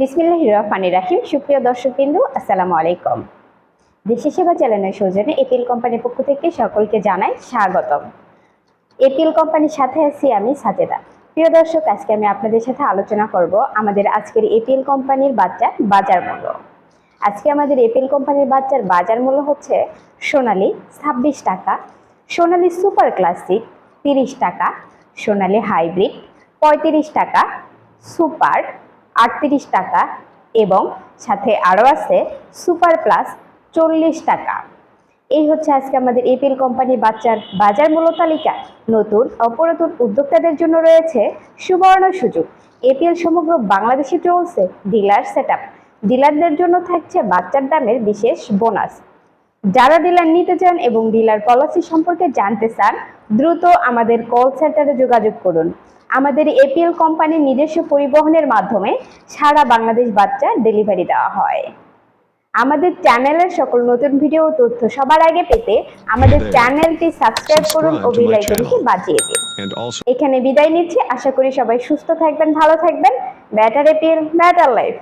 বিসমিল্লাহির রহমানির রহিম। সুপ্রিয় দর্শকবৃন্দ, আসসালামু আলাইকুম। দেশি সেবা চ্যানেলের সৌজন্যে এপিএল কোম্পানির পক্ষ থেকে সকলকে জানাই স্বাগতম। এপিএল কোম্পানির সাথে আছি আমি সাজেদা। প্রিয় দর্শক, আজকে আমি আপনাদের সাথে আলোচনা করব আমাদের আজকের এপিএল কোম্পানির বাজার মূল্য। আজকে আমাদের এপিএল কোম্পানির বাজার মূল্য হচ্ছে সোনালী 26 টাকা, সোনালী সুপার ক্লাসিক 30 টাকা, সোনালী হাইব্রিড 35 টাকা, সুপার 38 টাকা এবং সাথে আরও আছে সুপার প্লাস 40 টাকা। এই হচ্ছে আজকে আমাদের এপিএল কোম্পানির বাজার মূল্য তালিকা। নতুন ও পুরাতন উদ্যোক্তাদের জন্য রয়েছে সুবর্ণ সুযোগ। এপিএল সমগ্র বাংলাদেশে চলছে ডিলার সেটআপ। ডিলারদের জন্য থাকছে বাচ্চার দামের বিশেষ বোনাস। যারা ডিলার নিতে চান এবং ডিলার পলিসি সম্পর্কে জানতে চান, দ্রুত আমাদের কল সেন্টারে যোগাযোগ করুন। আমাদের এপিএল কোম্পানির নিজস্ব পরিবহনের মাধ্যমে সারা বাংলাদেশ বাচ্চা ডেলিভারি দেওয়া হয়। আমাদের চ্যানেলের সকল নতুন ভিডিও তথ্য সবার আগে পেতে আমাদের চ্যানেলটি সাবস্ক্রাইব করুন ও বেল আইকনটি বাজিয়ে দিন। এখানে বিদায় নিচ্ছি। আশা করি সবাই সুস্থ থাকবেন, ভালো থাকবেন। Better APL, better life.